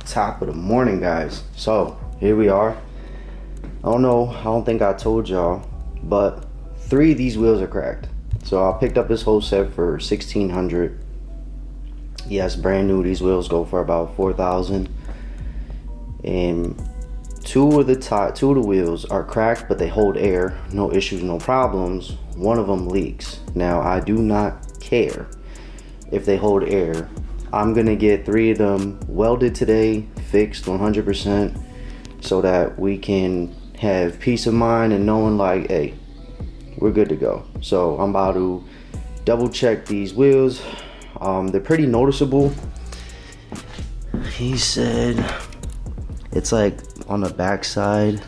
Top of the morning, guys. So here we are. I don't think I told y'all, but 3 of these wheels are cracked. So I picked up this whole set for 1,600. Yes, brand new. These wheels go for about 4,000. And two of the wheels are cracked, but they hold air. No issues, no problems. One of them leaks. Now I do not care if they hold air. I'm gonna get 3 of them welded today, fixed 100%, so that we can have peace of mind and knowing like, hey, we're good to go. So I'm about to double check these wheels. They're pretty noticeable. He said it's like on the back side,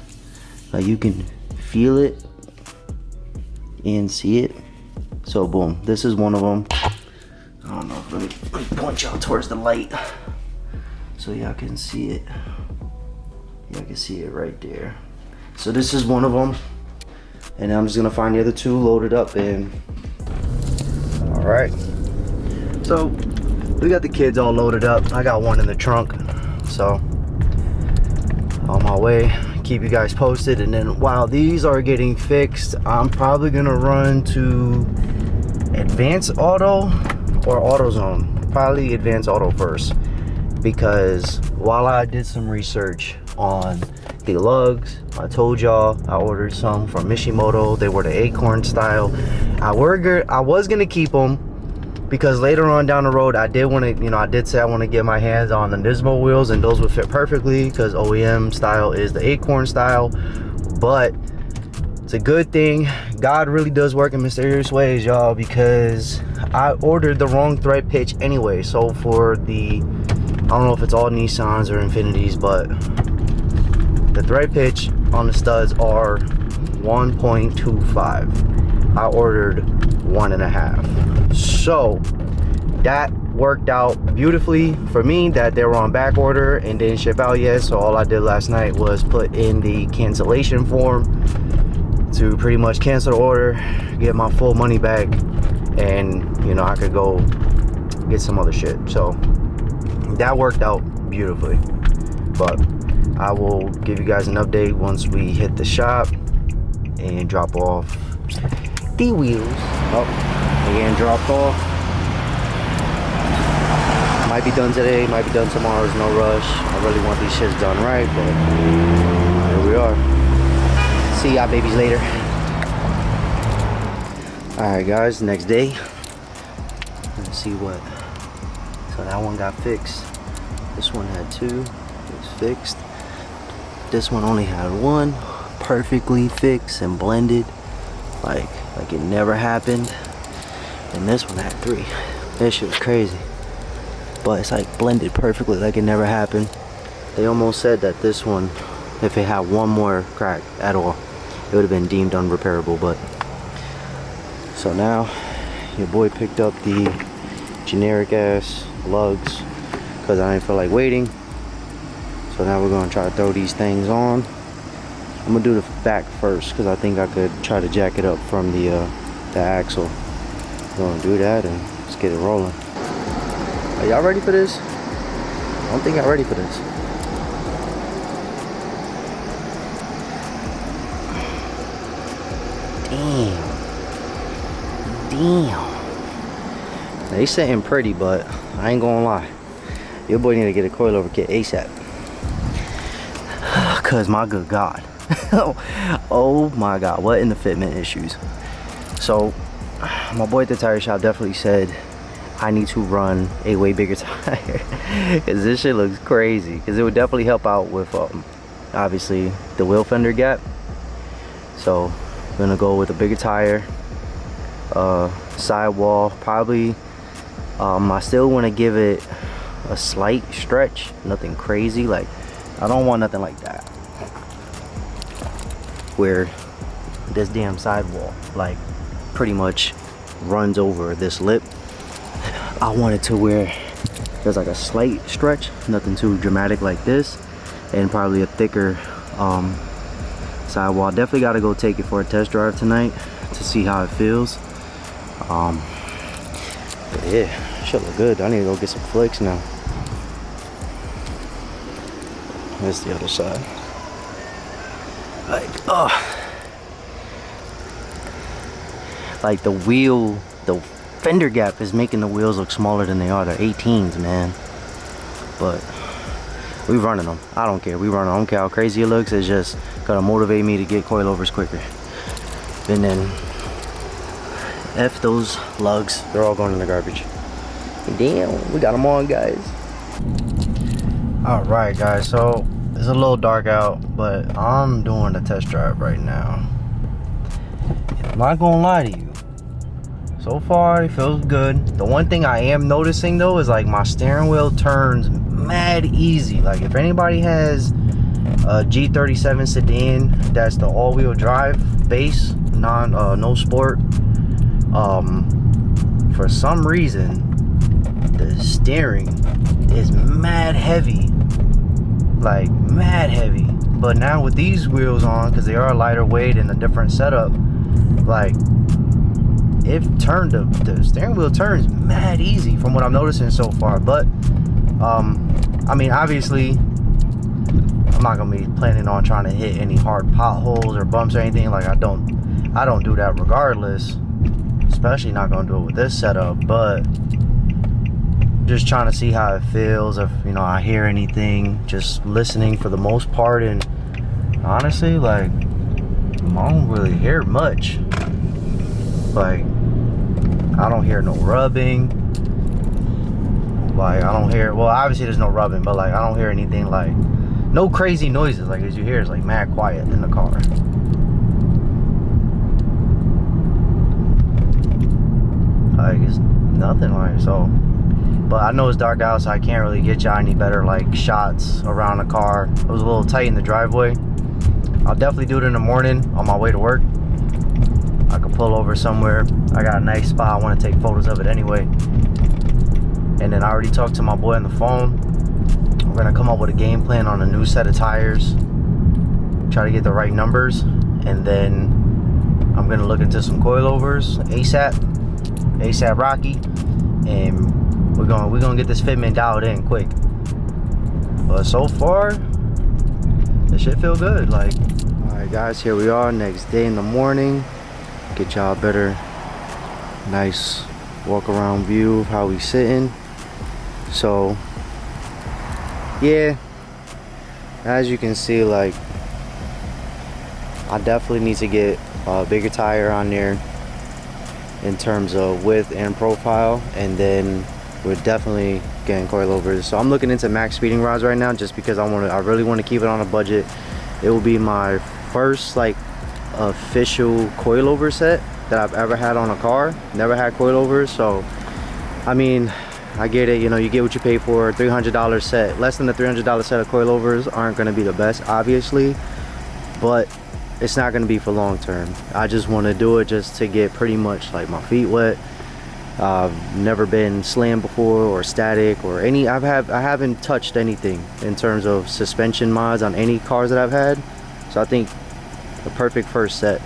like you can feel it and see it. So boom, this is one of them. I don't know, let me point y'all towards the light so y'all can see it. Y'all can see it right there. So this is one of them, and I'm just gonna find the other 2 loaded up. And all right, so we got the kids all loaded up. I got one in the trunk, so on my way, keep you guys posted. And then while these are getting fixed, I'm probably gonna run to Advanced Auto or AutoZone. Probably Advanced Auto first, because while I did some research on the lugs, I told y'all I ordered some from Mishimoto. They were the Acorn style. I was gonna keep them because later on down the road I did want to, I did say I want to get my hands on the Nismo wheels, and those would fit perfectly because OEM style is the Acorn style. But it's a good thing. God really does work in mysterious ways, y'all, because I ordered the wrong thread pitch anyway. So for the, I don't know if it's all Nissans or Infinitis, but the thread pitch on the studs are 1.25. I ordered 1.5. So that worked out beautifully for me that they were on back order and didn't ship out yet. So all I did last night was put in the cancellation form to pretty much cancel the order, get my full money back, and I could go get some other shit. So that worked out beautifully. But I will give you guys an update once we hit the shop and drop off the wheels. Oh, again, dropped off. Might be done today, might be done tomorrow. There's no rush. I really want these shits done right, but here we are. See y'all babies later. Alright guys, next day. Let's see what. So that one got fixed. This one had 2. It was fixed. This one only had 1. Perfectly fixed and blended. Like it never happened. And this one had 3. This shit was crazy. But it's like blended perfectly like it never happened. They almost said that this one, if it had 1 more crack at all, it would have been deemed unrepairable. But so now your boy picked up the generic ass lugs because I didn't feel like waiting. So now we're gonna try to throw these things on. I'm gonna do the back first because I think I could try to jack it up from the axle. We're gonna do that and let's get it rolling. Are y'all ready for this? I don't think I'm ready for this. Damn. They sitting pretty, but I ain't gonna lie. Your boy need to get a coilover kit ASAP. Cause my good God. Oh my God, what in the fitment issues. So my boy at the tire shop definitely said I need to run a way bigger tire. Cause this shit looks crazy. Cause it would definitely help out with obviously the wheel fender gap. So I'm gonna go with a bigger tire. Sidewall probably. I still want to give it a slight stretch, nothing crazy. Like I don't want nothing like that where this damn sidewall like pretty much runs over this lip. I want it to where there's like a slight stretch, nothing too dramatic like this, and probably a thicker sidewall. Definitely got to go take it for a test drive tonight to see how it feels. But yeah, should look good. I need to go get some flicks now. That's the other side. Like, like the wheel, the fender gap is making the wheels look smaller than they are. They're 18s, man. But we running them. I don't care. We running them. I don't care how crazy it looks. It's just gonna motivate me to get coilovers quicker. And then F those lugs. They're all going in the garbage. Damn, we got them on, guys. All right, guys. So it's a little dark out, but I'm doing a test drive right now. I'm not gonna lie to you. So far, it feels good. The one thing I am noticing though is like my steering wheel turns mad easy. Like if anybody has a G37 sedan, that's the all-wheel drive base, no sport. For some reason, the steering is mad heavy, like mad heavy. But now with these wheels on, because they are lighter weight and a different setup, like it turned the steering wheel turns mad easy from what I'm noticing so far. But I mean, obviously I'm not gonna be planning on trying to hit any hard potholes or bumps or anything. Like I don't do that regardless, especially not gonna do it with this setup. But just trying to see how it feels, if you know I hear anything, just listening for the most part. And honestly, like I don't really hear much. Like I don't hear no rubbing. Like I don't hear, well obviously there's no rubbing, but like I don't hear anything, like no crazy noises. Like as you hear, it's like mad quiet in the car. Like it's nothing, like so. But I know it's dark out, so I can't really get y'all any better like shots around the car. It was a little tight in the driveway. I'll definitely do it in the morning on my way to work. I could pull over somewhere. I got a nice spot. I want to take photos of it anyway. And then I already talked to my boy on the phone. We're gonna come up with a game plan on a new set of tires. Try to get the right numbers, and then I'm gonna look into some coilovers ASAP Rocky, and we're gonna get this fitment dialed in quick. But so far, this shit feel good. Like, all right, guys, here we are, next day in the morning. Get y'all a better, nice walk around view of how we sitting. So, yeah, as you can see, like, I definitely need to get a bigger tire on there in terms of width and profile, and then we're definitely getting coilovers. So I'm looking into max speeding rods right now, just because I really want to keep it on a budget. It will be my first like official coilover set that I've ever had on a car. Never had coilovers, so I mean, I get it, you know, you get what you pay for. $300 set, less than the $300 set of coilovers aren't going to be the best, obviously, but it's not going to be for long term. I just want to do it just to get pretty much like my feet wet. I've never been slammed before or static or any. I haven't touched anything in terms of suspension mods on any cars that I've had. So I think the perfect first set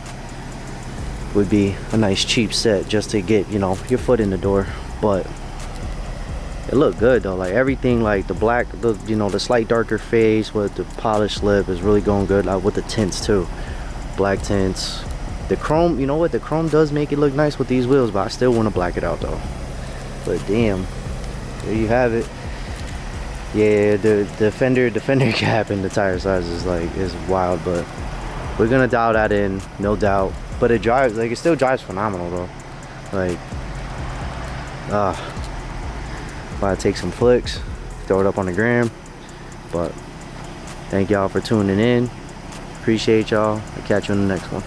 would be a nice cheap set just to get, you know, your foot in the door. But it looked good though. Like everything, like the black, you know, the slight darker face with the polished lip is really going good. Like with the tints too, black tints. The chrome, you know what, the chrome does make it look nice with these wheels, but I still want to black it out though. But damn, there you have it. Yeah, the fender gap and the tire size is wild, but we're gonna dial that in, no doubt. But it drives, like, it still drives phenomenal though. Like, I'll take some flicks, throw it up on the gram. But thank y'all for tuning in. Appreciate y'all. I'll catch you in the next one.